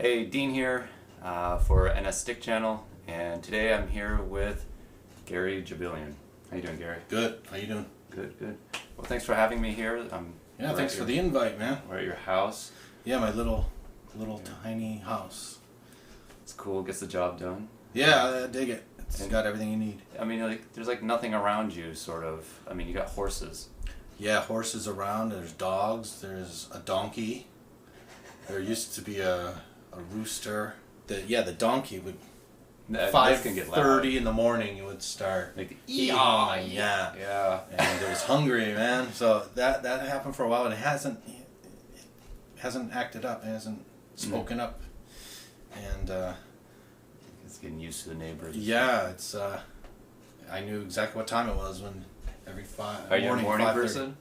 Hey, Dean here for NS Stick Channel, and today I'm here with Gary Jabilian. How you doing, Gary? Good. How you doing? Good, good. Well, thanks for having me here. Yeah, thanks for the invite, man. We're at your house. Yeah, my little tiny house. It's cool. Gets the job done. Yeah, I dig it. It's got everything you need. I mean, there's like nothing around you, sort of. I mean, you got horses. Yeah, horses around. There's dogs. There's a donkey. There used to be a rooster. The donkey would. That 5:30 in the morning it would start. Like, yeah. Yeah. And it was hungry, man. So that happened for a while, and it hasn't acted up. It hasn't spoken up, and it's getting used to the neighbors. yeah, it's. I knew exactly what time it was when every Are you a morning 5:30. person?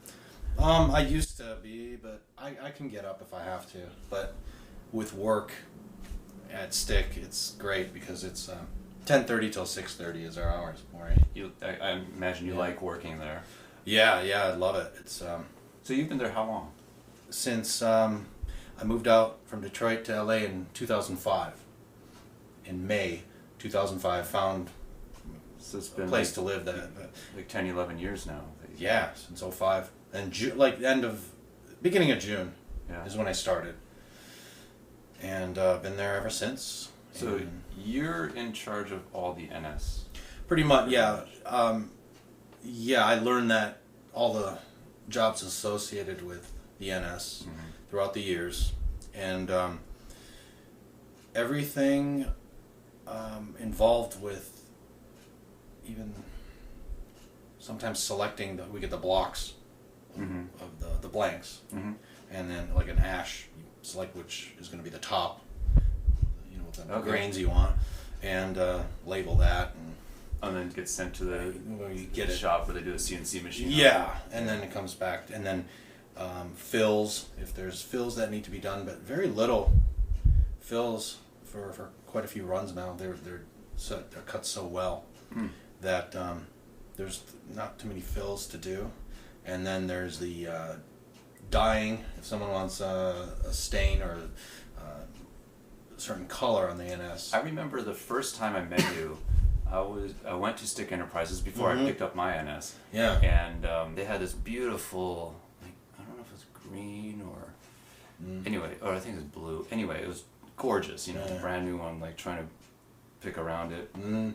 I used to be, but I can get up if I have to. But with work at Stick, it's great because it's 10:30 till 6:30 is our hours morning. I imagine you like working there. Yeah, I love it. It's So you've been there how long? since I moved out from Detroit to LA in 2005. In May 2005, found So it's a been place to live. like 10, 11 years now. Yeah, since 05. And beginning of June Yeah. is when I started. And been there ever since. So And you're in charge of all the NS. pretty much, yeah. I learned that all the jobs associated with the NS throughout the years. And everything involved with even sometimes selecting, we get the blocks of the blanks. And then like an ash, you select which is going to be the top, with the grains you want, and label that, And then it gets sent to the where you get it. shop where they do a CNC machine. Yeah, and then it comes back, and then fills, if there's fills that need to be done, but very little fills for quite a few runs now. They're cut so well that there's not too many fills to do. And then there's the dyeing, if someone wants a stain or a certain color on the NS. I remember the first time I met you, I went to Stick Enterprises before I picked up my NS. Yeah. And they had this beautiful, I don't know if it was green or anyway, or I think it was blue. Anyway, it was gorgeous, a brand new one, trying to pick around it. And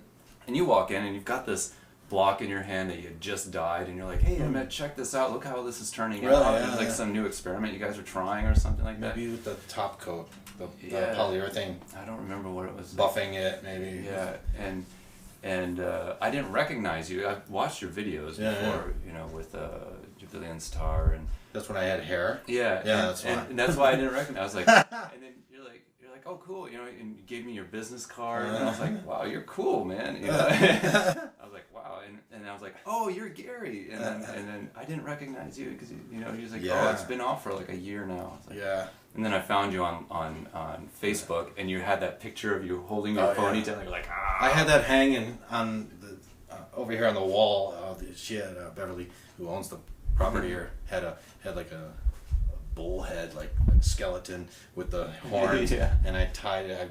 you walk in and you've got this block in your hand that you had just dyed, and you're like, hey, I'm gonna check this out, look how this is turning out. Yeah, It was some new experiment you guys are trying or something like that. Maybe with the top coat, the polyurethane, I don't remember what it was. buffing it maybe. Yeah, and I didn't recognize you. I've watched your videos before, with Jibilian Star, and That's when I had hair. that's why. and that's why I didn't recognize. I was like, and then you're like, oh cool, and you gave me your business card, and I was like, wow, you're cool, man. I was like, wow, and I was like, oh, you're Gary, and then I didn't recognize you because you're just like, oh, it's been off for like a year now. I was like, Yeah. And then I found you on Facebook, and you had that picture of you holding your ponytail, and you're like, ah. I had that hanging on the over here on the wall. She had Beverly, who owns the property here, had like a bull head, like skeleton with the horns, and I tied it. I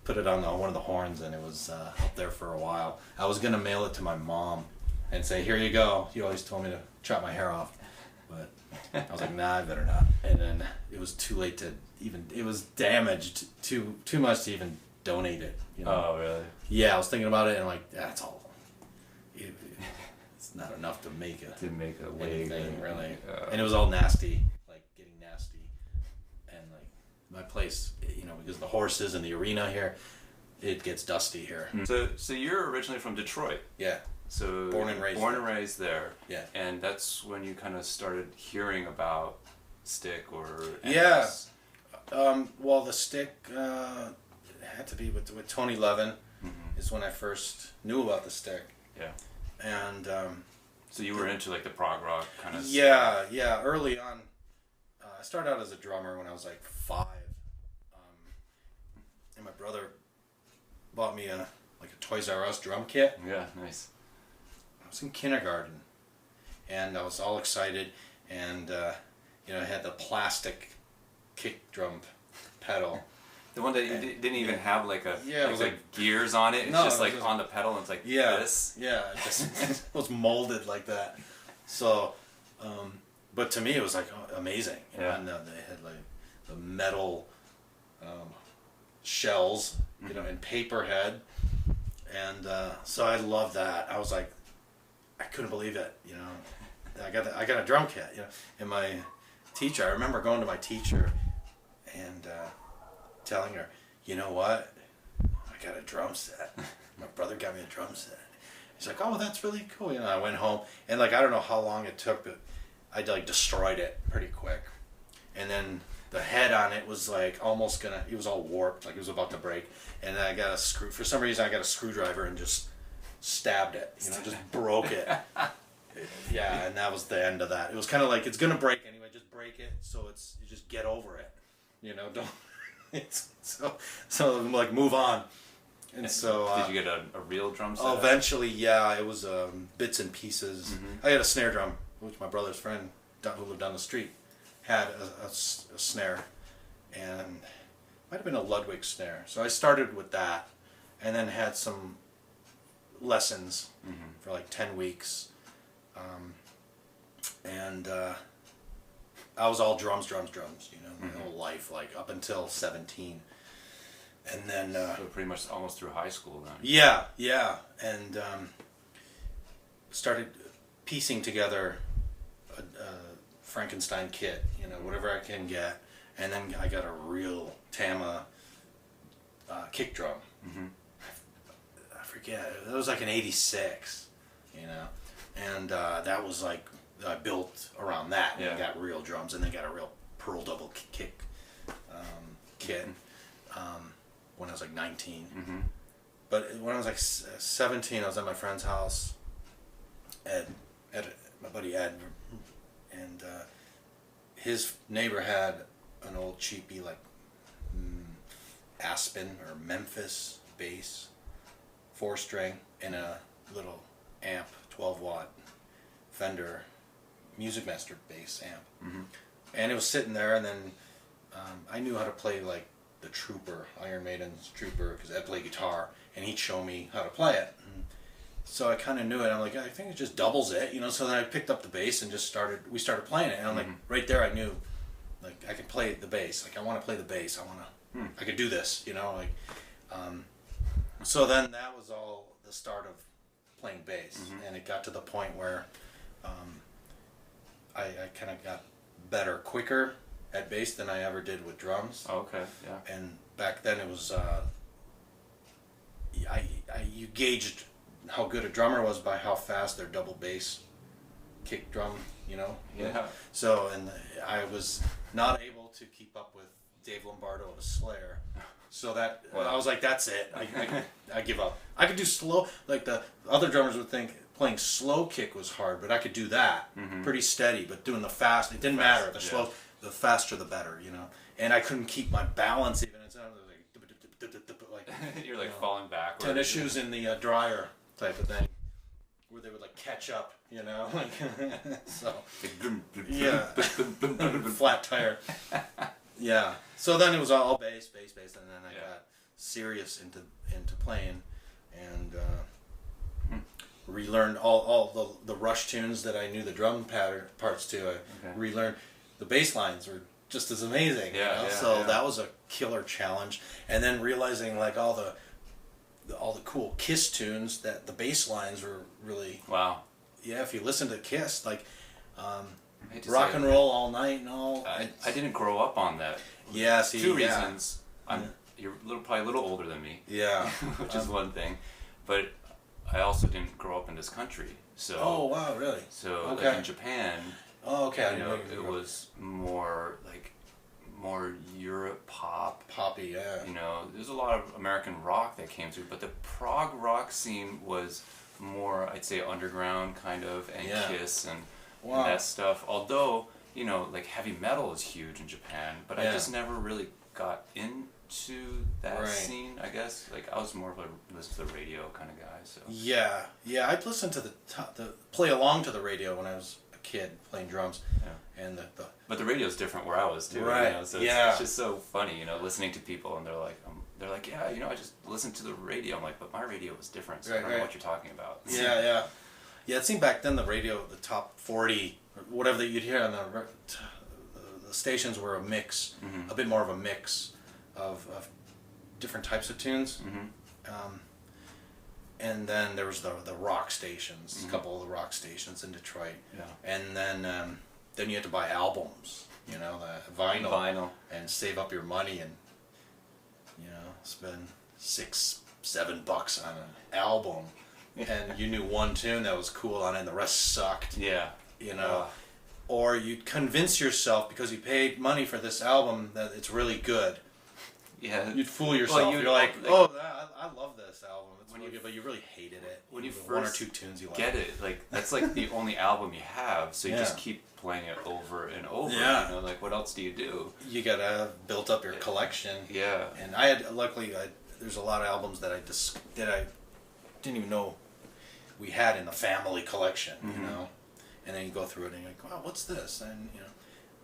put it on one of the horns, and it was up there for a while. I was gonna mail it to my mom and say, "Here you go." He always told me to chop my hair off, but I was like, "Nah, I better not." And then it was too late to even. It was damaged too much to even donate it. Oh, really? Yeah, I was thinking about it, and I'm like, that's all. It's not enough to make a wig, anything, really. And it was all nasty, getting nasty. And my place, because of the horses and the arena here, it gets dusty here. So you're originally from Detroit. Yeah. So Born and raised there. Yeah. And that's when you kind of started hearing about Stick or NS. Yeah. Well, the Stick had to be with Tony Levin is when I first knew about the Stick. Yeah. And so you were into the prog rock kind of stuff. Yeah. Early on, I started out as a drummer when I was like 5, and my brother bought me a Toys R Us drum kit. Yeah, nice. I was in kindergarten, and I was all excited, and I had the plastic kick drum pedal The one that you didn't even have like a it was like gears on it. It's No, just it was like just- on the pedal and it's like Yeah, this. yeah, it was molded like that. So, but to me it was like amazing. You know, Yeah. and they had like the metal shells, you know, and paper head, and so I loved that. I was like, I couldn't believe it. You know, I got a drum kit. You know, and my teacher. I remember going to my teacher and telling her, you know what, I got a drum set. My brother got me a drum set. He's like, oh, that's really cool. You know, I went home and like I don't know how long it took, but I like destroyed it pretty quick. And then the head on it was like almost gonna. It was all warped, like it was about to break. And then I got a screw. For some reason, I got a screwdriver and just stabbed it. You know, just broke it. Yeah, and that was the end of that. It was kind of like it's gonna break anyway. Just break it, so it's you just get over it. You know, don't. It's so like move on. And so did you get a real drum set? Oh, eventually, yeah, it was bits and pieces. Mm-hmm. I had a snare drum, which my brother's friend who lived down the street had a snare, and might have been a Ludwig snare. So I started with that, and then had some lessons for like 10 weeks, and I was all drums. You know, my whole life, like up until 17. And then so pretty much almost through high school then. Yeah, and started piecing together a Frankenstein kit, you know, whatever I can get, and then I got a real Tama kick drum. I forget, it was like an '86, you know, and that was like I built around that. And I got real drums, and then got a real Pearl double kick kit. When I was like 19. But when I was like 17, I was at my friend's house, my buddy Ed, and his neighbor had an old cheapy like Aspen or Memphis bass, 4-string, and a little amp, 12-watt Fender Music Master bass amp. And it was sitting there, and then I knew how to play like the Trooper, Iron Maiden's Trooper, because Ed played guitar, and he'd show me how to play it. And so I kind of knew it. I'm like, I think it just doubles it, you know. So then I picked up the bass and we started playing it. And I'm like, right there, I knew, like, I could play the bass. Like, I want to play the bass. I could do this, you know. Like, so then that was all the start of playing bass, and it got to the point where I kind of got better quicker at bass than I ever did with drums. Oh, okay, yeah. And back then it was, you gauged how good a drummer was by how fast their double bass kick drum, you know? Yeah. So, and I was not able to keep up with Dave Lombardo of Slayer. So that, I was like, that's it. I give up. I could do slow, like the other drummers would think playing slow kick was hard, but I could do that pretty steady, but doing the fast, it didn't matter. The slow, the faster the better, you know. And I couldn't keep my balance even. It sounded like you're like falling backwards. tennis shoes in the dryer type of thing, where they would like catch up, you know. So yeah, flat tire. Yeah. So then it was all bass, and then I got serious into playing, and relearned all the Rush tunes that I knew the drum parts to. I relearned. The bass lines were just as amazing. So that was a killer challenge. And then realizing like all the cool Kiss tunes, that the bass lines were really yeah. If you listen to Kiss, like Rock and Roll All Night and all. I didn't grow up on that. Yeah. See, two reasons. You're probably a little older than me. Yeah. Which is one thing, but I also didn't grow up in this country. So. Oh wow! Really? So like in Japan. Oh, okay. You know, it was more Europe poppy, yeah. You know, there's a lot of American rock that came through, but the prog rock scene was more, I'd say, underground kind of, and Kiss and that stuff. Although, you know, like heavy metal is huge in Japan, but I just never really got into that scene, I guess. Like I was more of a listen to the radio kind of guy. So yeah, I'd listen to the play along to the radio when I was a kid playing drums. Yeah. And But the radio's different where I was too. Right. So yeah. It's just so funny, listening to people and they're like, yeah, I just listened to the radio. I'm like, but my radio was different, so I don't know what you're talking about. Yeah. It seemed back then the radio, the top 40, or whatever that you'd hear on the stations were a mix, a bit more of a mix of different types of tunes. And then there was the rock stations, a couple of the rock stations in Detroit. Yeah. And then you had to buy albums, the vinyl, and save up your money and, spend $6-7 on an album. And you knew one tune that was cool on it and the rest sucked. Yeah. Or you'd convince yourself because you paid money for this album that it's really good. Yeah. You'd fool yourself. You're like, I love this album. It's really good, but you really hated it. When you first one or two tunes you like. Get it, that's the only album you have, so you just keep playing it over and over. Yeah. What else do you do? You gotta have built up your collection. Yeah. And I had, luckily, there's a lot of albums that I didn't even know we had in the family collection, And then you go through it and you're like, wow, what's this? And,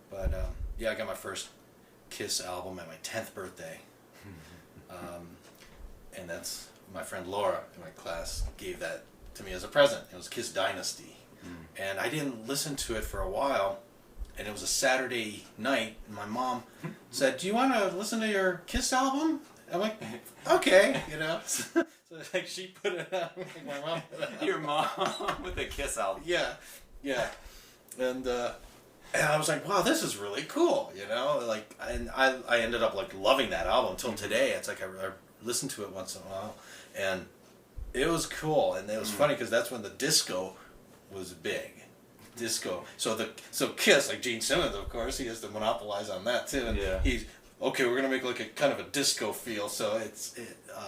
but, I got my first Kiss album at my 10th birthday. And that's my friend Laura in my class gave that to me as a present. It was Kiss Dynasty. And I didn't listen to it for a while. And it was a Saturday night. And my mom said, do you want to listen to your Kiss album? I'm like, okay, So she put it on. My mom put it on. Your mom with the Kiss album. Yeah. And I was like, wow, this is really cool, and I ended up loving that album until today. It's like I listen to it once in a while, and it was cool, and it was funny because that's when the disco was big. Disco. So Kiss, like Gene Simmons, of course, he has to monopolize on that too, and he's okay. We're gonna make a kind of a disco feel. So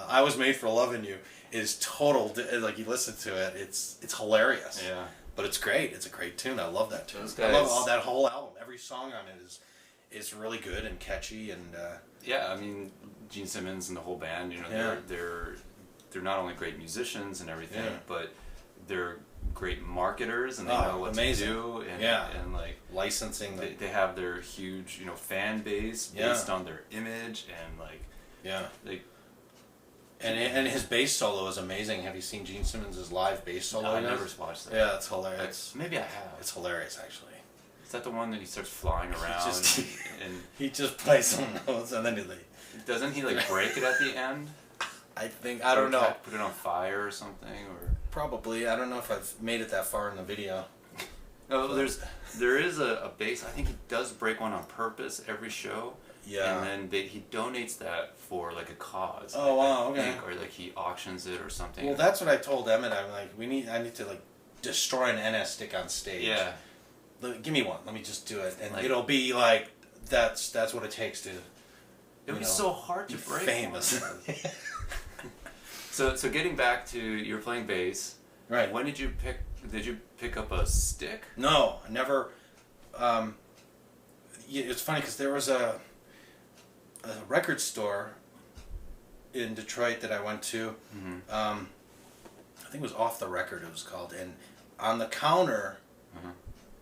I Was Made for Loving You is total. You listen to it, it's hilarious. Yeah. But it's great. It's a great tune. I love that tune. I love all that whole album. Every song on it is really good and catchy and. Yeah, I mean, Gene Simmons and the whole band. They're not only great musicians and everything, but they're great marketers and they know what to do. And licensing. They have their huge fan base based on their image and And his bass solo is amazing. Have you seen Gene Simmons' live bass solo? No, I never watched that. Yeah, it's hilarious. Maybe I have. It's hilarious, actually. Is that the one that he starts flying around and he just plays some notes and then doesn't he break it at the end? I don't know. Put it on fire or something, or probably. I don't know if I've made it that far in the video. No, there is a bass. I think he does break one on purpose every show. Yeah. And then he donates that for a cause. Oh wow, okay. Or he auctions it or something. Well, that's what I told Emmett. I'm like, I need to destroy an NS stick on stage. Yeah. Give me one. Let me just do it, and it'll be that's what it takes to. It would be so hard to break. Famous. So getting back to you were playing bass. Right. When did you pick up a stick? No, I never. It's funny because there was a record store in Detroit that I went to. I think it was Off the Record it was called, and on the counter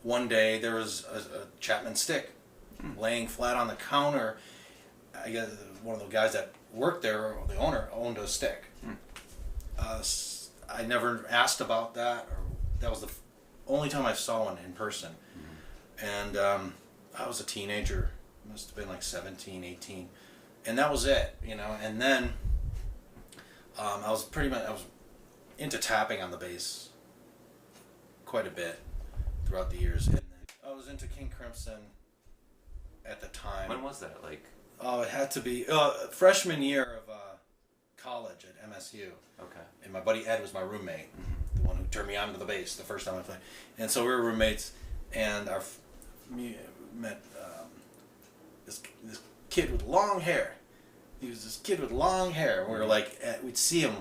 one day there was a Chapman stick laying flat on the counter. I guess one of the guys that worked there, or the owner, owned a stick. I never asked about that, or that was the only time I saw one in person. And I was a teenager, must have been 17, 18, and that was it, and then I was into tapping on the bass quite a bit throughout the years, and I was into King Crimson at the time. When was that? Oh, it had to be freshman year of college at MSU. Okay. And my buddy Ed was my roommate, the one who turned me on to the bass the first time I played. And so we were roommates, and we met this kid with long hair. He was this kid with long hair. We were we'd see him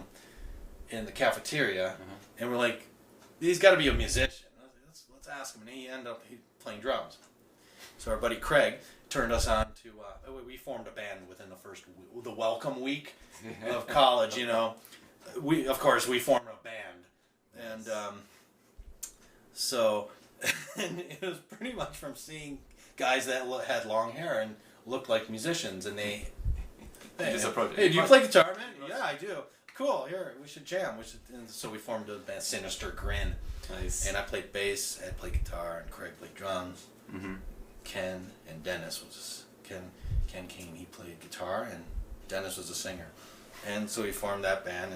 in the cafeteria, and we're like, he's got to be a musician. Let's ask him. And he ended up playing drums. So our buddy Craig turned us on to. We formed a band within the welcome week of college. We formed a band, and And it was pretty much from seeing guys that had long hair and looked like musicians, and they just approached. Hey, do you play guitar, man? Yeah, I do. Cool. Here, we should jam. And so we formed a band, Sinister Grin. Nice. And I played bass, Ed played guitar, and Craig played drums. Mm-hmm. Ken and Dennis was Ken Kane. He played guitar, and Dennis was a singer. And so we formed that band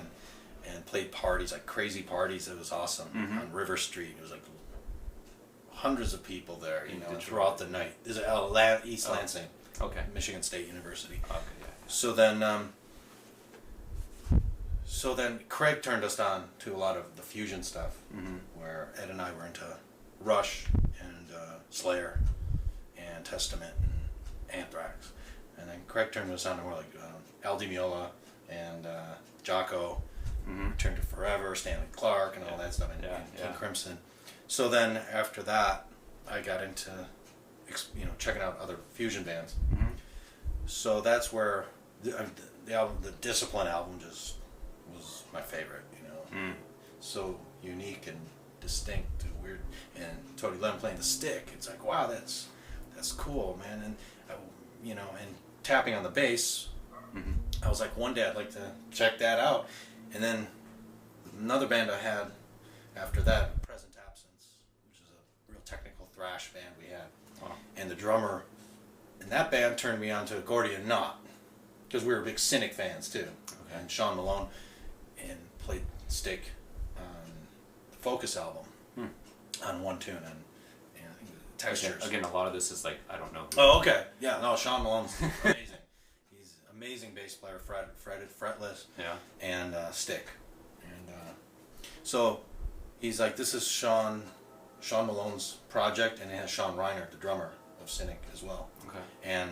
and played parties, like crazy parties. It was awesome. Mm-hmm. On River Street. It was like hundreds of people there, you know, Detroit. throughout the night. This is East Lansing. Okay. Michigan State University. Okay. Yeah. So then Craig turned us on to a lot of the fusion stuff, where Ed and I were into Rush and Slayer and Testament and Anthrax. And then Craig turned us on to more like Al Di Meola and Jocko, Return to Forever, Stanley Clarke, and all that stuff, and King Crimson. So then after that, I got into checking out other fusion bands. Mm-hmm. So that's where the album, the Discipline album, just was my favorite. So unique and distinct and weird. And Tony Lem playing the stick, it's like, wow, that's cool, man. And and tapping on the bass, I was like, one day I'd like to check that out. And then another band I had after that, Present Absence, which is a real technical thrash band we had. Wow. And the drummer in that band turned me on to Gordian Knot, because we were big Cynic fans too. Okay. And Sean Malone and played stick on the Focus album on one tune, and I think Textures. Again, a lot of this is like, I don't know. Oh, okay. Yeah, no, Sean Malone's amazing. He's an amazing bass player, fretted, fretless, and stick. And so he's like, this is Sean Malone's project, and it has Sean Reiner, the drummer of Cynic, as well. Okay. And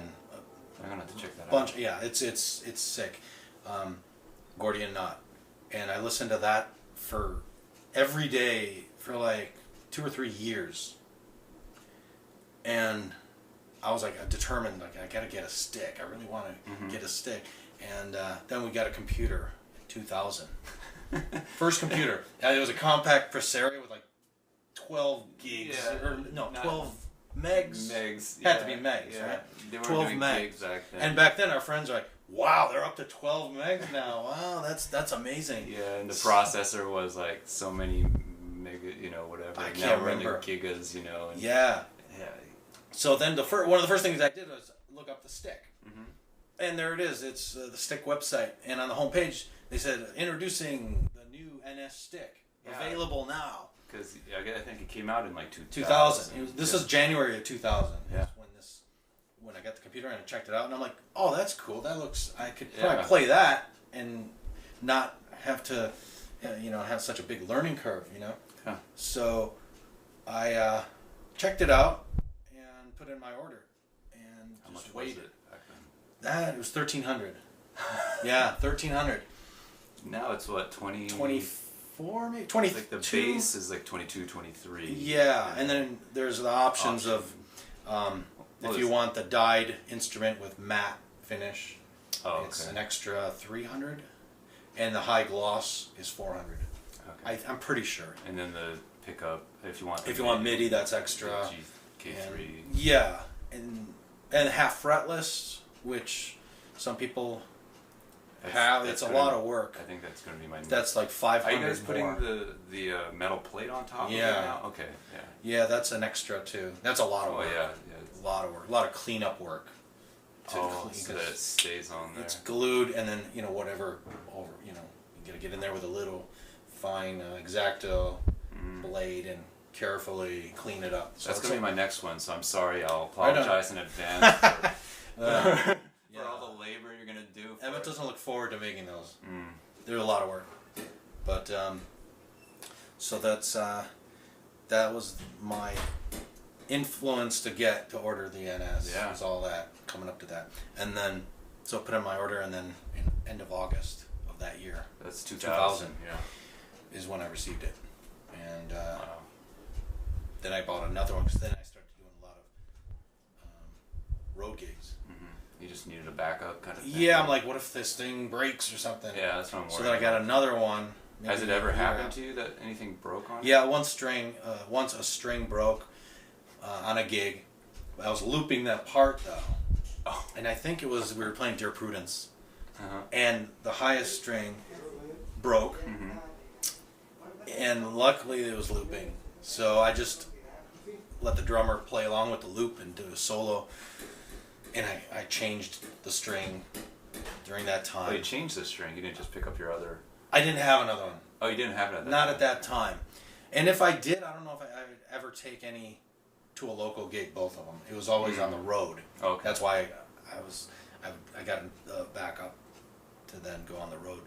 I'm gonna have to check that out. Yeah, it's sick. Gordian Knot, and I listened to that for every day for like 2 or 3 years, and I was like determined, like I gotta get a stick. I really want to get a stick, and then we got a computer in 2000. First computer. It was a compact Presaria with like 12 gigs, 12 megs. Had to be megs, right? They 12 megs. Gigs back then. And back then our friends were like, wow, they're up to 12 megs now. Wow, that's amazing. Yeah, and the processor was like so many mega, whatever. I can't remember. Gigas, And yeah. So then one of the first things I did was look up the stick. And there it is. It's the stick website. And on the homepage, they said, introducing the new NS stick. Available now. Because I think it came out in like 2000. This is January of 2000. Yeah. When I got the computer and I checked it out, and I'm like, oh, that's cool. That looks, I could probably play that and not have to, have such a big learning curve, Huh. So I checked it out and put in my order and How just much waited. was it back then? It was $1,300. Yeah, $1,300. Now it's what, 24 maybe? 22? Like the bass is like 22, 23. Yeah, and then there's the options of if you want the dyed instrument with matte finish, it's an extra $300, and the high gloss is $400. Okay. I'm pretty sure. And then the pickup, if you want MIDI, that's extra. K3. And half fretless, which some people have. It's a lot of work. I think that's going to be my next. That's like $500 Are you guys putting more. the metal plate on top of it Yeah. now? Okay, yeah. Yeah, that's an extra too. That's a lot of work. Oh, yeah. A lot of work. A lot of cleanup work. So that it stays on there. It's glued, and then, whatever over, you gotta get in there with a little fine X-Acto blade and carefully clean it up. So that's going to be my next one, so I'm sorry. I'll apologize in advance for all the labor you're going to do. Emmett doesn't look forward to making those. They're a lot of work. But, so that was my influence to order the NS. Yeah. It was all that, coming up to that. And then, so I put in my order, and then end of August of that year. That's 2000. Yeah. Is when I received it. And then I bought another one, because then I started doing a lot of road gigs. You just needed a backup kind of thing? Yeah, I'm like, what if this thing breaks or something? Yeah, that's what I'm worried So then I got another one. Has it ever happened to you that anything broke on it? Yeah, once a string broke, on a gig. I was looping that part though, and I think it was we were playing Dear Prudence, and the highest string broke, and luckily it was looping, so I just let the drummer play along with the loop and do a solo, and I changed the string during that time. Oh, you changed the string. You didn't just pick up your other. I didn't have another one. Oh, you didn't have it at that Not time. at that time. And if I did, I don't know if I would ever take any to a local gig, both of them. It was always on the road. Okay. That's why I got back up to then go on the road.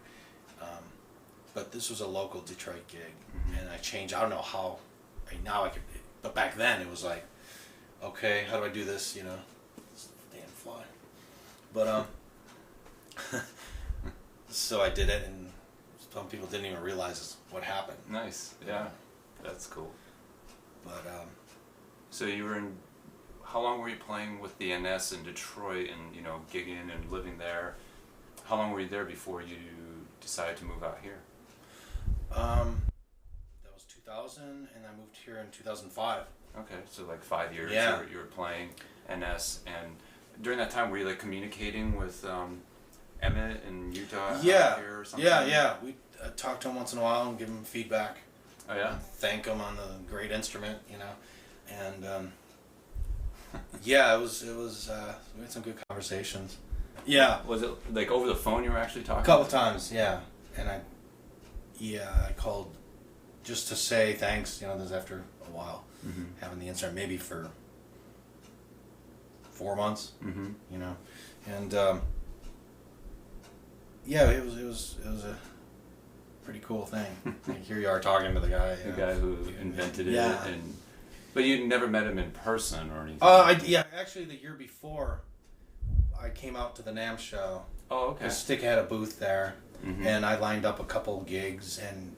But this was a local Detroit gig, and I changed. I don't know how. Now I could, but back then it was like, okay, how do I do this? You know, this damn fly. But so I did it, and some people didn't even realize what happened. Nice. Yeah, that's cool. But so you were in. How long were you playing with the NS in Detroit, and gigging and living there? How long were you there before you decided to move out here? That was 2000, and I moved here in 2005. Okay, so like 5 years. Yeah. You were playing NS, and during that time, were you like communicating with Emmett in Utah? Out here or something? Yeah. We talk to him once in a while and give him feedback. Oh yeah. Thank him on the great instrument, and yeah, it was. We had some good conversations. Yeah, Was it like over the phone you were actually talking? a couple times. Yeah, and I called just to say thanks. This is after a while having the instrument, maybe for 4 months. And yeah, it was a pretty cool thing. Like, here you are talking to the guy. The guy who invented it. Yeah. But you never met him in person or anything? Actually the year before, I came out to the NAMM show. Oh, okay. Stick had a booth there, and I lined up a couple gigs, and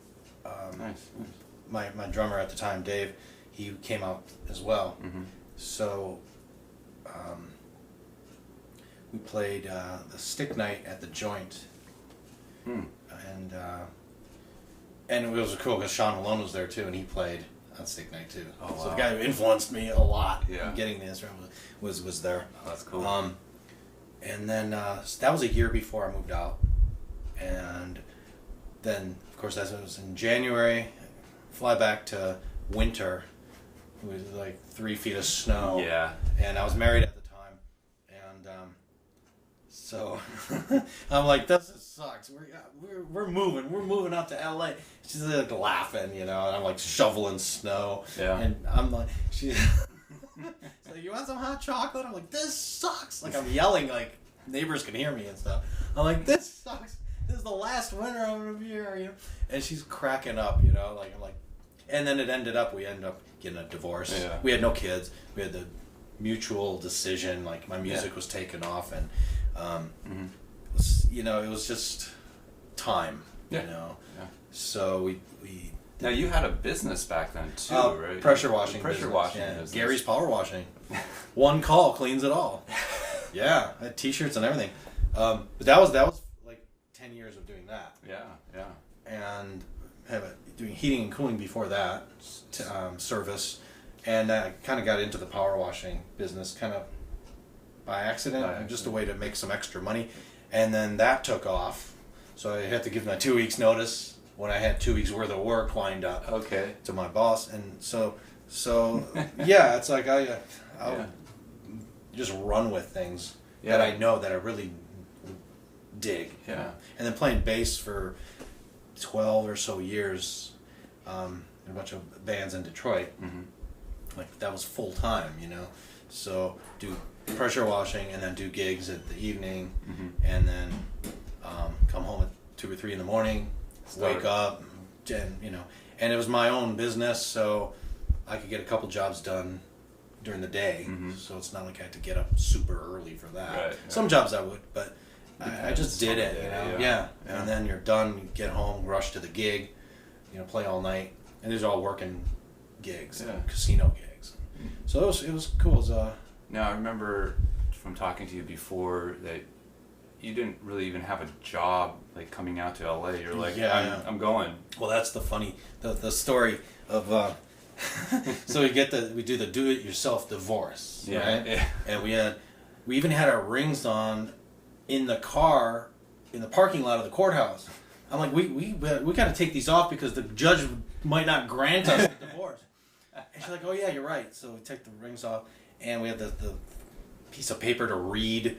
Nice. my drummer at the time, Dave, he came out as well. So we played the Stick Night at the Joint, and it was cool because Sean Malone was there too, and he played on Stick Night too. Oh, So wow. the guy who influenced me a lot in getting the instrument was there. Oh, that's cool. And then that was a year before I moved out, and then of course that was in January. Fly back to winter. It was like 3 feet of snow. Yeah. And I was married at the time, and so I'm like, this sucks. We're moving. We're moving out to LA. She's like laughing, and I'm like shoveling snow. Yeah. And I'm like, she's like, you want some hot chocolate? I'm like, this sucks. Like, I'm yelling, like neighbors can hear me and stuff. I'm like, this sucks. This is the last winter I'm gonna be here, And she's cracking up, like I'm like, and then we ended up getting a divorce. Yeah. We had no kids. We had the mutual decision. Like, my music was taken off, and it was just time. Yeah. So we. Now you had a business back then too, right? Pressure washing. Pressure business. washing. Yeah. Business. Gary's Power Washing. One call cleans it all. Yeah, I had T-shirts and everything. But that was like 10 years of doing that. Yeah. And doing heating and cooling before that, service, and I kind of got into the power washing business kind of by accident, just a way to make some extra money, and then that took off. So I had to give my 2 weeks notice when I had 2 weeks worth of work lined up. Okay. To my boss, and so yeah, it's like I'll just run with things that I know that I really dig. Yeah. And then playing bass for 12 or so years in a bunch of bands in Detroit, like that was full time, So do pressure washing and then do gigs at the evening, and then come home at 2 or 3 in the morning, wake up, and and it was my own business, so I could get a couple jobs done during the day. So it's not like I had to get up super early for that. Right. Some jobs I would, but I just did it, Yeah. And then you're done, you get home, rush to the gig, play all night, and these are all working gigs, casino gigs. So it was cool. It was, Now I remember from talking to you before that you didn't really even have a job like coming out to LA. You're like, I'm going. Well, that's the funny, the story of So we do the do-it-yourself divorce, right? Yeah. And we even had our rings on in the car in the parking lot of the courthouse. I'm like, we got to take these off because the judge might not grant us the divorce. And she's like, oh yeah, you're right. So we take the rings off, and we have the piece of paper to read,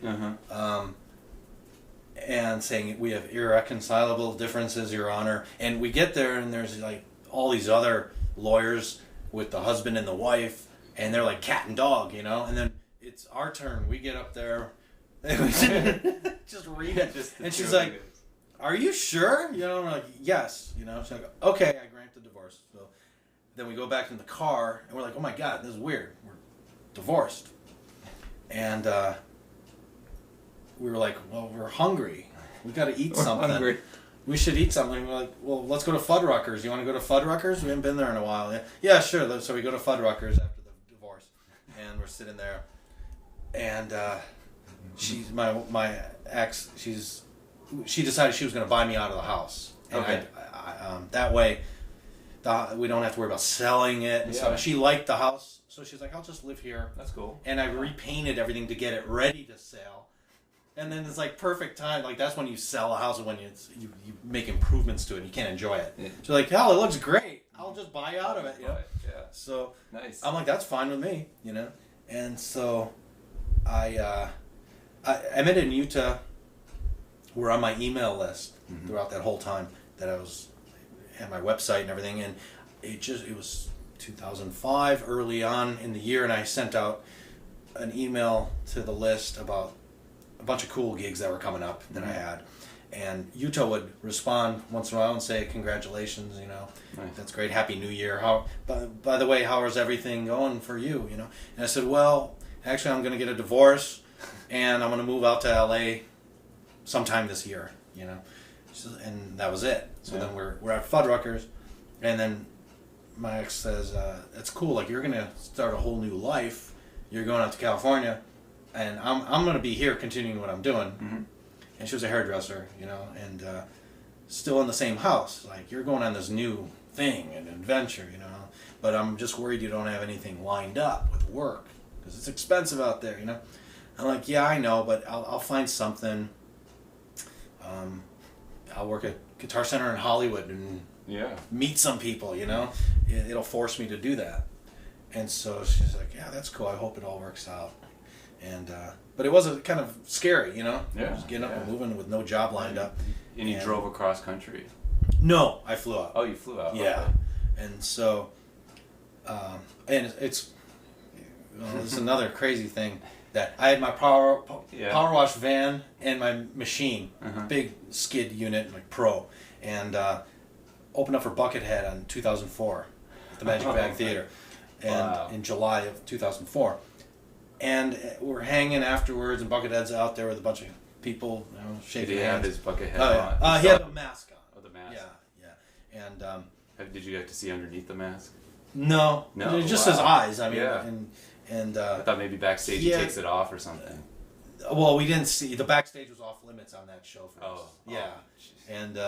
and saying we have irreconcilable differences, Your Honor. And we get there, and there's like all these other lawyers with the husband and the wife, and they're like cat and dog, you know. And then it's our turn. We get up there, and we just read it. And she's like, "Are you sure?" You know, and we're like, "Yes." You know, she's like, "Okay, I grant the divorce." So then we go back in the car, and we're like, "Oh my God, this is weird. We're divorced." And we were like, well, we're hungry. We got to eat something. Hungry. We should eat something. We're like, well, let's go to Fuddruckers. You want to go to Fuddruckers? We haven't been there in a while. Yeah, sure. So we go to Fuddruckers after the divorce, and we're sitting there. And she's my ex. She decided she was going to buy me out of the house. And okay. That way, we don't have to worry about selling it and stuff. She liked the house. So she's like, I'll just live here. That's cool. And I repainted everything to get it ready to sell. And then it's like perfect time. Like that's when you sell a house, when you make improvements to it and you can't enjoy it. Yeah. She's like, hell, it looks great. I'll just buy out of it. You know? Yeah. So nice. I'm like, that's fine with me, you know. And so I met in Utah. We're on my email list throughout that whole time that I had my website and everything, and it was 2005 early on in the year, and I sent out an email to the list about a bunch of cool gigs that were coming up that I had, and Utah would respond once in a while and say, congratulations, you know, nice. That's great, Happy New Year, by the way, how is everything going for you, you know? And I said, well, actually I'm going to get a divorce and I'm going to move out to LA sometime this year, you know. So, and that was it. So then we're at Fuddruckers, and then my ex says, "It's cool. Like you're gonna start a whole new life. You're going out to California, and I'm gonna be here continuing what I'm doing." Mm-hmm. And she was a hairdresser, you know, and still in the same house. Like you're going on this new thing, an adventure, you know. But I'm just worried you don't have anything lined up with work because it's expensive out there, you know. I'm like, yeah, I know, but I'll find something. I'll work at Guitar Center in Hollywood and meet some people, you know. It'll force me to do that. And so she's like, yeah, that's cool. I hope it all works out. And but it was kind of scary, you know. Yeah. Just getting up and moving with no job lined up. And you drove across country? No, I flew out. Oh, you flew out. Yeah. Okay. And so, and it's another crazy thing. That I had my power wash van and my machine, big skid unit, like pro, and opened up for Buckethead in 2004 at the Magic Bag Theater, and in July of 2004, and we're hanging afterwards, and Buckethead's out there with a bunch of people, you know, shaking hands. Did he have his Buckethead on? He had a mask on. Oh, the mask. Yeah, and did you get to see underneath the mask? No, just his eyes. I mean, and I thought maybe backstage he takes it off or something. Well, we didn't see. The backstage was off limits on that show for us. Yeah. And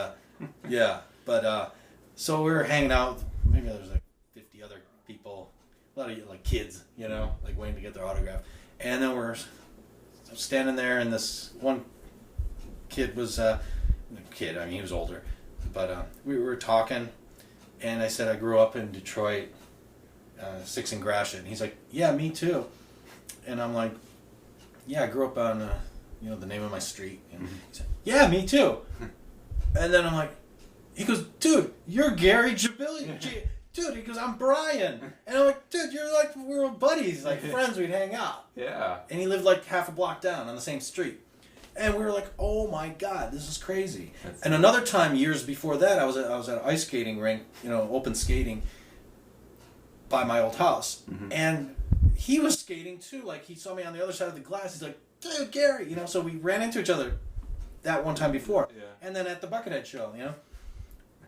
but so we were hanging out. Maybe there was like 50 other people, a lot of like kids, you know, like waiting to get their autograph. And then we're standing there, and this one kid was I mean, he was older, but we were talking, and I said I grew up in Detroit. 6 in Gratiot, and he's like, yeah, me too. And I'm like, yeah, I grew up on the name of my street. And he said, yeah, me too. And then I'm like, he goes, dude, you're Gary Jabilian. Dude, he goes, I'm Brian. And I'm like, dude, you're like, we were buddies, like friends, we'd hang out. Yeah. And he lived like half a block down on the same street. And we were like, oh my God, this is crazy. And another time, years before that, I was at an ice skating rink, you know, open skating, by my old house, and he was skating too. Like he saw me on the other side of the glass. He's like, "Dude, Gary," you know. So we ran into each other that one time before, and then at the Buckethead show, you know.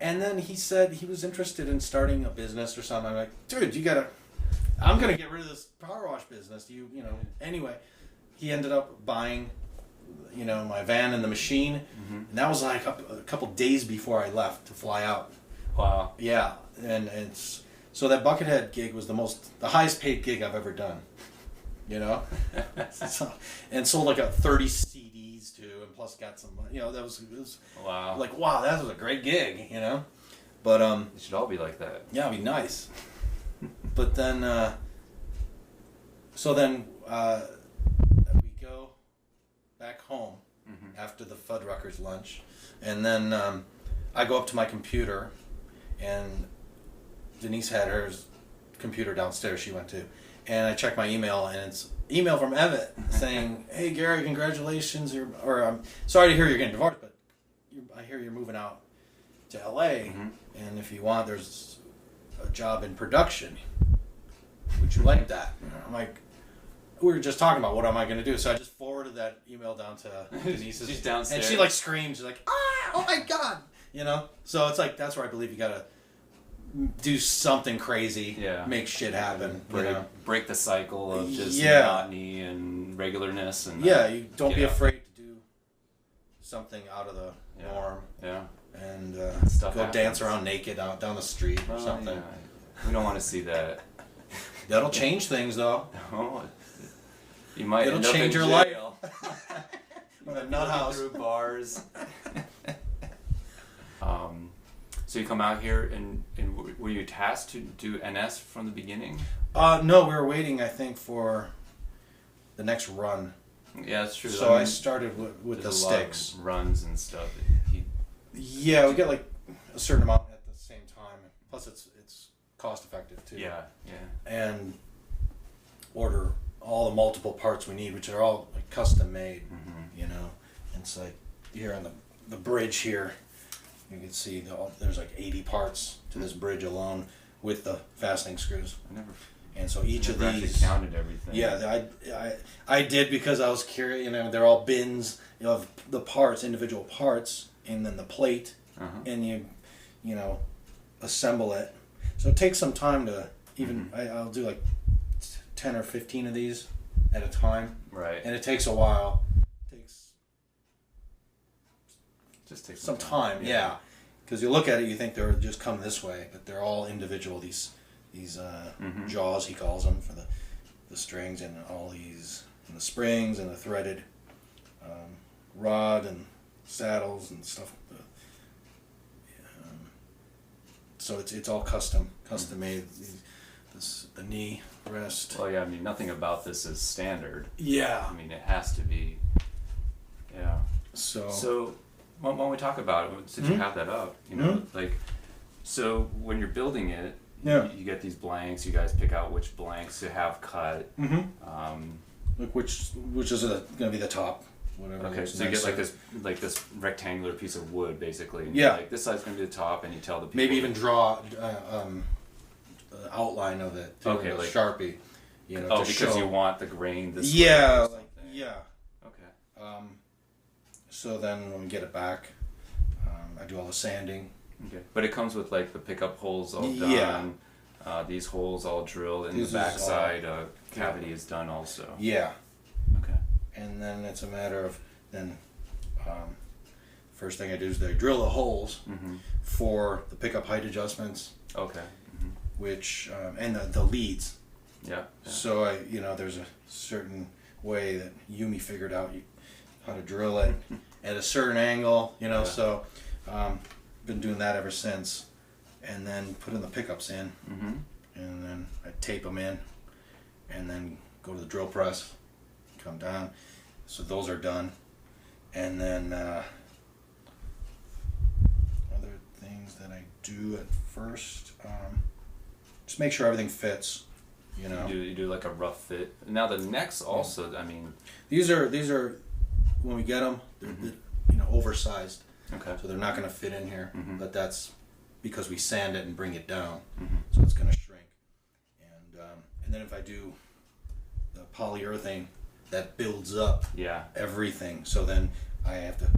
And then he said he was interested in starting a business or something. I'm like, "Dude, I'm gonna get rid of this power wash business." You know. Anyway, he ended up buying, you know, my van and the machine, and that was like a couple days before I left to fly out. Wow. Yeah, and So that Buckethead gig was the highest paid gig I've ever done. You know, and sold like 30 CDs too, and plus got some. You know, it was wow. Like wow, that was a great gig. You know, but it should all be like that. Yeah, it'd be nice. But then, we go back home after the Fuddruckers lunch, and then I go up to my computer, and Denise had her computer downstairs. She went to. And I check my email, and it's email from Emmett saying, "Hey Gary, congratulations! Or I'm sorry to hear you're getting divorced, but I hear you're moving out to LA, and if you want, there's a job in production. Would you like that?" I'm like, we were just talking about what am I going to do, so I just forwarded that email down to Denise. She's downstairs, and she like screams, she's like, "Ah! Oh my God!" You know. So it's like that's where I believe you gotta do something crazy, make shit happen, break the cycle of just monotony and regularness, and you don't be afraid to do something out of the norm, and go happens. Dance around naked out down the street or something. We don't want to see that. That'll change things, though. Oh, you might. It'll end change up in your jail. life. In a nut house through bars. So you come out here, and were you tasked to do NS from the beginning? No, we were waiting, I think, for the next run. Yeah, that's true. So I started with the sticks. Runs and stuff. Yeah, we get like a certain amount at the same time. Plus, it's cost effective too. Yeah. And order all the multiple parts we need, which are all like custom made. You know, and it's like here on the bridge here. You can see there's like 80 parts to this bridge alone with the fastening screws. And so each of these counted everything. Yeah, I did because I was curious. You know, they're all bins of the parts, individual parts, and then the plate, and you know, assemble it. So it takes some time to even. I'll do like 10 or 15 of these at a time. Right. And it takes a while. Just takes some time, because you look at it, you think they're just come this way, but they're all individual. These jaws, he calls them, for the strings, and all these, and the springs, and the threaded rod and saddles and stuff. So it's all custom made. The knee rest. Well, yeah, I mean, nothing about this is standard. Yeah. I mean, it has to be. Yeah. So. When we talk about it, since you have that up, you know, like, so when you're building it, you get these blanks. You guys pick out which blanks to have cut. Like which is going to be the top, whatever. Okay, so you get like this rectangular piece of wood, basically. And like this side's going to be the top, and you tell the people. Maybe even draw the outline of it. Okay, like like Sharpie. You know, because you want the grain this way. Or yeah. Okay. So then when we get it back, I do all the sanding. Okay. But it comes with like the pickup holes all done. Yeah. These holes all drilled, and the backside cavity is done also. Yeah. Okay. And then it's a matter of first thing I do is I drill the holes for the pickup height adjustments. Okay. Which and the leads. Yeah. So there's a certain way that Yumi figured out how to drill it at a certain angle, so been doing that ever since, and then putting the pickups in, and then I tape them in, and then go to the drill press, come down, so those are done, and then other things that I do at first, just make sure everything fits, You do like a rough fit. Now the necks also, I mean, these are when we get them, they're oversized. Okay. So they're not going to fit in here, but that's because we sand it and bring it down, so it's going to shrink. And then if I do the polyurethane, that builds up everything. So then I have to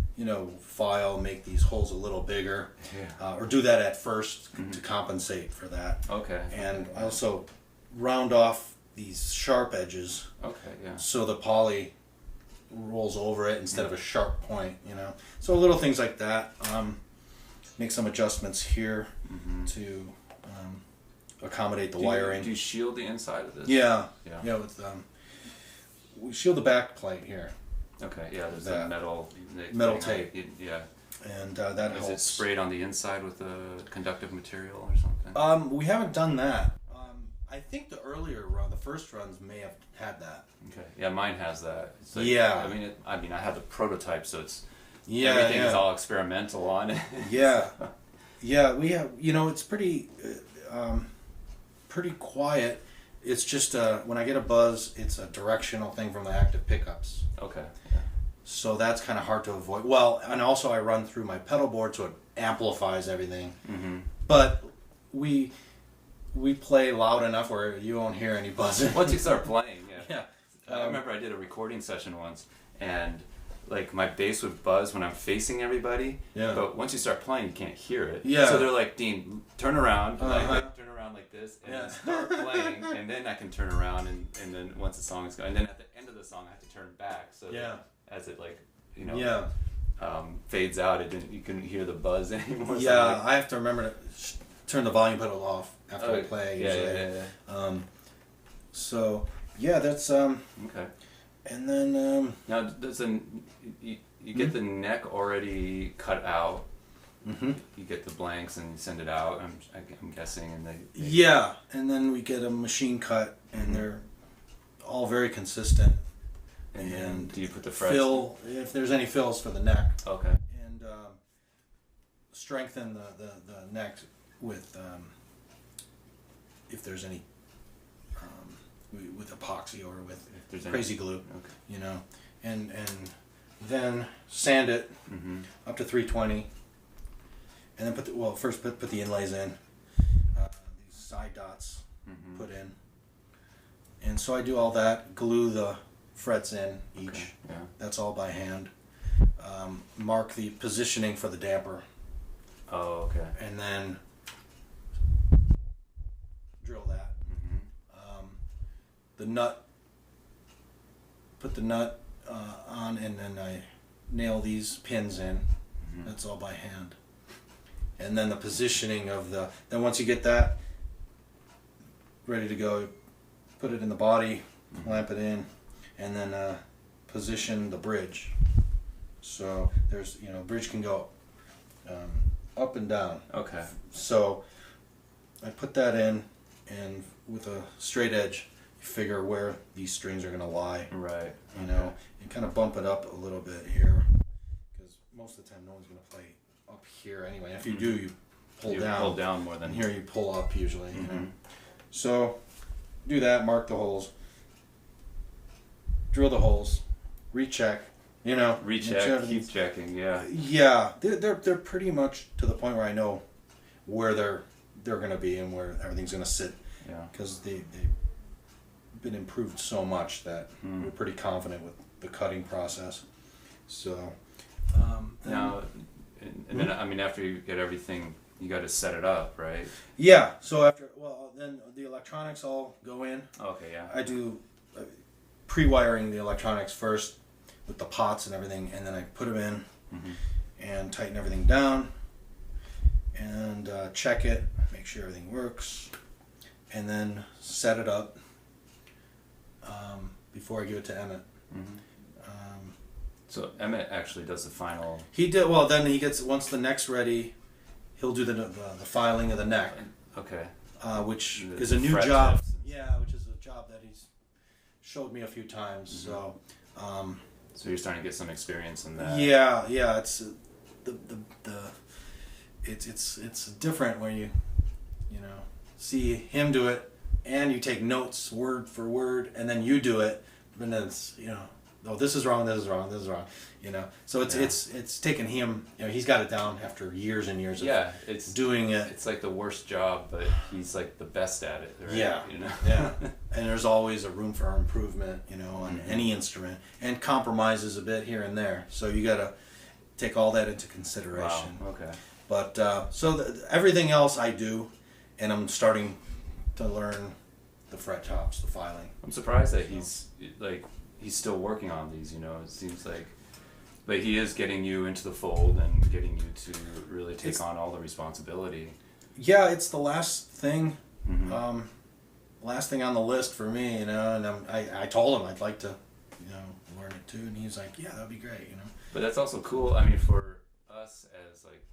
file, make these holes a little bigger, or do that at first to compensate for that. Okay. And I also round off these sharp edges. Okay. Yeah. So the poly rolls over it instead of a sharp point, So little things like that. Make some adjustments here to accommodate the wiring. Do you shield the inside of this? Yeah. Yeah. Yeah. With we shield the back plate here. Okay. Yeah. There's that metal tape. Yeah. And that Is helps. it sprayed on the inside with a conductive material or something? We haven't done that. I think the earlier run, the first runs may have had that. Okay. Yeah, mine has that. It's like, yeah. I mean, I have the prototype, so it's everything is all experimental on it. Yeah. Yeah, we have. It's pretty quiet. It's just when I get a buzz, it's a directional thing from the active pickups. Okay. Yeah. So that's kind of hard to avoid. Well, and also I run through my pedal board, so it amplifies everything. Mm-hmm. But we play loud enough where you won't hear any buzzing. Once you start playing, yeah. I remember I did a recording session once, and like my bass would buzz when I'm facing everybody. Yeah. But once you start playing, you can't hear it. Yeah. So they're like, Dean, turn around, turn around like this, and then start playing, and then I can turn around, and then once the song is going, and then at the end of the song, I have to turn back. So as it fades out, you couldn't hear the buzz anymore. Yeah, I have to remember to turn the volume pedal off after I play. Yeah. So that's okay. And then now does you get the neck already cut out. Mm-hmm. You get the blanks and you send it out. I'm guessing, and and then we get a machine cut, and they're all very consistent. And do you put the frets? Fill if there's any fills for the neck. Okay. And strengthen the neck with if there's any with epoxy or with crazy glue. Okay. And then sand it up to 320, and then first put the inlays in. These side dots put in, and so I do all that. Glue the frets in each. Okay. Yeah. That's all by hand. Mark the positioning for the damper. Oh, okay. And then drill that. The nut. Put the nut on, and then I nail these pins in. That's all by hand. And then the positioning of then once you get that ready to go, put it in the body, clamp it in, and then position the bridge. So there's, bridge can go up and down. Okay. So I put that in, and with a straight edge, you figure where these strings are going to lie. Right. And kind of bump it up a little bit here, because most of the time no one's going to play up here anyway. If you do, you pull down. Pull down more than here. You pull up usually. So do that. Mark the holes. Drill the holes. Recheck. Recheck. Keep checking. Yeah. Yeah. They're pretty much to the point where I know where they're going to be and where everything's going to sit. Yeah. Because they've been improved so much that we're pretty confident with the cutting process. So now, and then after you get everything, you got to set it up, right? Yeah. So then the electronics all go in. Okay. Yeah. I do pre-wiring the electronics first with the pots and everything, and then I put them in and tighten everything down and check it, make sure everything works, and then set it up before I give it to Emmett. So Emmett actually does the final. He did well. Then he gets once the neck's ready, he'll do the filing of the neck. Okay. Which is a new job. Yeah, which is a job that he's showed me a few times. So. So you're starting to get some experience in that. Yeah. It's it's different when you see him do it, and you take notes word for word, and then you do it, and then it's oh, this is wrong, this is wrong, this is wrong, So it's taken him. He's got it down after years and years of it's doing it. It's like the worst job, but he's like the best at it. Right? Yeah. Yeah. And there's always a room for improvement, on any instrument, and compromises a bit here and there. So you got to take all that into consideration. Wow. Okay. But everything else I do, and I'm starting to learn the fret tops, the filing. I'm surprised that he's still working on these. It seems like he is getting you into the fold and getting you to really take on all the responsibility. Yeah, it's the last thing Mm-hmm. Last thing on the list for me, you know, and I told him I'd like to, you know, learn it too, and he's like, yeah, that'd be great, you know. But that's also cool. I mean, for us as like,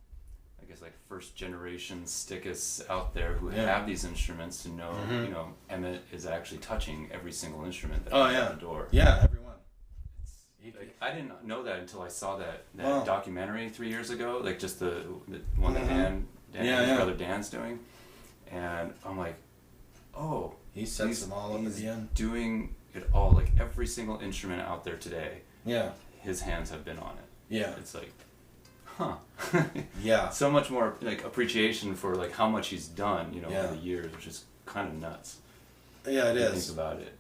I guess like first generation stickists out there who have these instruments to know, you know, Emmett is actually touching every single instrument that comes out the door. Yeah, everyone. Like, I didn't know that until I saw that documentary 3 years ago, like just the one that his brother Dan's doing, and I'm like, oh, he sets them all up at the end, doing it all, like every single instrument out there today. Yeah, his hands have been on it. Yeah, it's like, huh. Yeah, so much more like appreciation for like how much he's done, you know, over the years, which is kind of nuts. Yeah, it is. Think about it.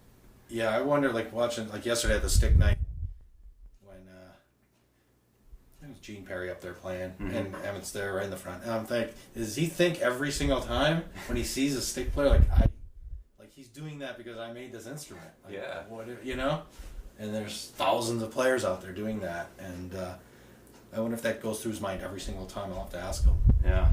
Yeah, I wonder, like watching, like yesterday at the stick night. Gene Perry up there playing, and Emmett's there right in the front. And I'm thinking, does he think every single time when he sees a stick player, like he's doing that because I made this instrument? Like, what, you know? And there's thousands of players out there doing that, and I wonder if that goes through his mind every single time. I'll have to ask him. Yeah.